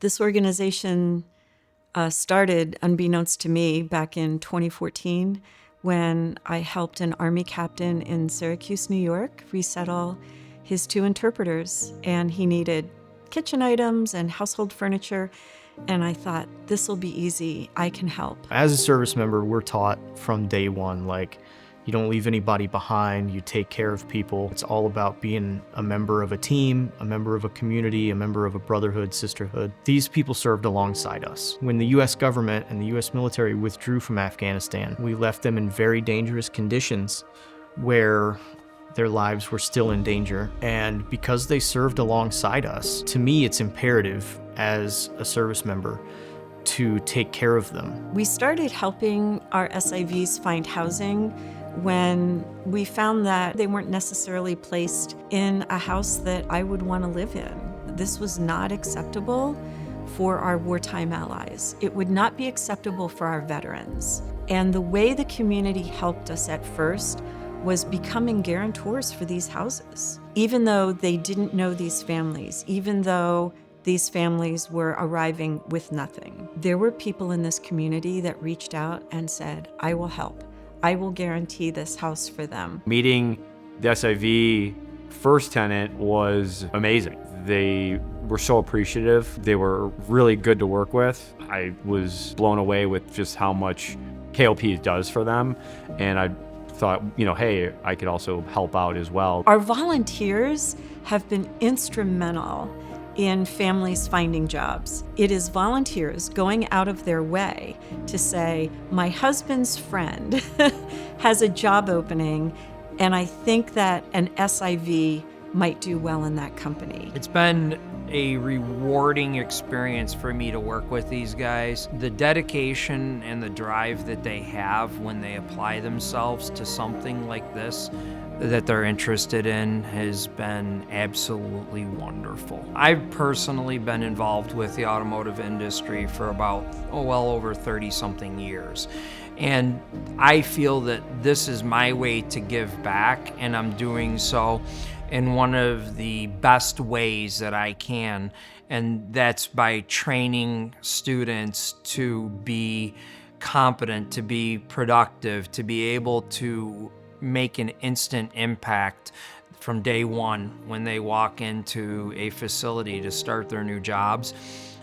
This organization started, unbeknownst to me, back in 2014 when I helped an Army captain in Syracuse, New York, resettle his 2 interpreters, and he needed kitchen items and household furniture. And I thought, this will be easy. I can help. As a service member, we're taught from day one, like, you don't leave anybody behind, you take care of people. It's all about being a member of a team, a member of a community, a member of a brotherhood, sisterhood. These people served alongside us. When the US government and the US military withdrew from Afghanistan, we left them in very dangerous conditions where their lives were still in danger. And because they served alongside us, to me, it's imperative as a service member to take care of them. We started helping our SIVs find housing when we found that they weren't necessarily placed in a house that I would want to live in. This was not acceptable for our wartime allies. It would not be acceptable for our veterans. And the way the community helped us at first was becoming guarantors for these houses. Even though they didn't know these families, even though these families were arriving with nothing, there were people in this community that reached out and said, I will help. I will guarantee this house for them. Meeting the SIV first tenant was amazing. They were so appreciative. They were really good to work with. I was blown away with just how much KLP does for them. And I thought, hey, I could also help out as well. Our volunteers have been instrumental in families finding jobs. It is volunteers going out of their way to say, my husband's friend has a job opening, and I think that an SIV might do well in that company. It's been a rewarding experience for me to work with these guys. The dedication and the drive that they have when they apply themselves to something like this that they're interested in has been absolutely wonderful. I've personally been involved with the automotive industry for about, well over 30-something years. And I feel that this is my way to give back, and I'm doing so in one of the best ways that I can, and that's by training students to be competent, to be productive, to be able to make an instant impact from day one when they walk into a facility to start their new jobs.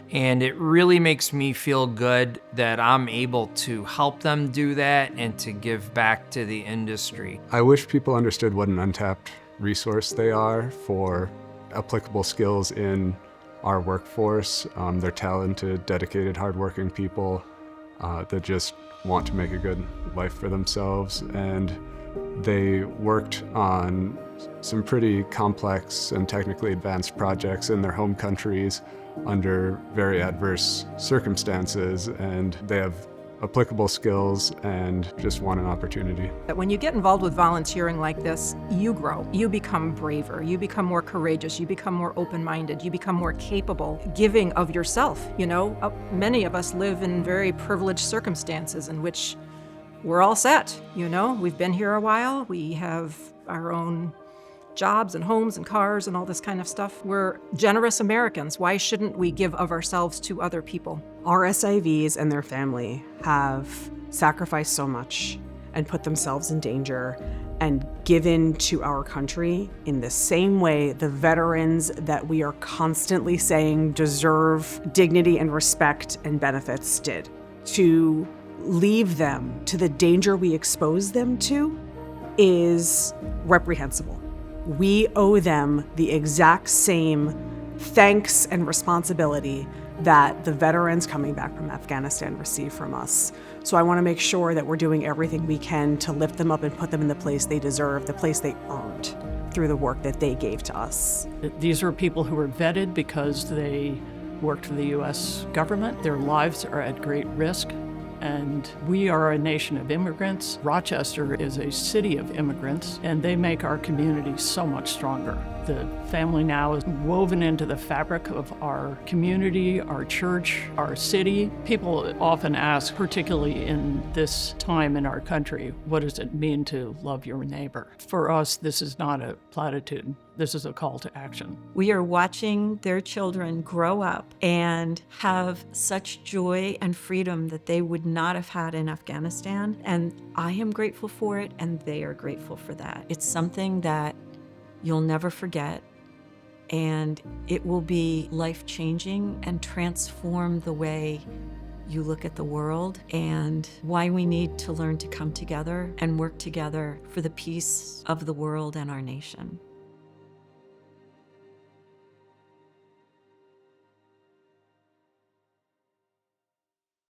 And it really makes me feel good that I'm able to help them do that and to give back to the industry. I wish people understood what an untapped resource they are for applicable skills in our workforce. They're talented, dedicated, hardworking people that just want to make a good life for themselves. And they worked on some pretty complex and technically advanced projects in their home countries under very adverse circumstances, and they have applicable skills and just want an opportunity. When you get involved with volunteering like this, you grow. You become braver, you become more courageous, you become more open-minded, you become more capable, giving of yourself. Many of us live in very privileged circumstances in which we're all set, We've been here a while, we have our own jobs and homes and cars and all this kind of stuff. We're generous Americans. Why shouldn't we give of ourselves to other people? Our SIVs and their family have sacrificed so much and put themselves in danger and given to our country in the same way the veterans that we are constantly saying deserve dignity and respect and benefits did. To leave them to the danger we expose them to is reprehensible. We owe them the exact same thanks and responsibility that the veterans coming back from Afghanistan receive from us. So I want to make sure that we're doing everything we can to lift them up and put them in the place they deserve, the place they earned through the work that they gave to us. These are people who were vetted because they worked for the U.S. government. Their lives are at great risk. And we are a nation of immigrants. Rochester is a city of immigrants, and they make our community so much stronger. The family now is woven into the fabric of our community, our church, our city. People often ask, particularly in this time in our country, what does it mean to love your neighbor? For us, this is not a platitude. This is a call to action. We are watching their children grow up and have such joy and freedom that they would not have had in Afghanistan. And I am grateful for it, and they are grateful for that. It's something that you'll never forget, and it will be life-changing and transform the way you look at the world and why we need to learn to come together and work together for the peace of the world and our nation.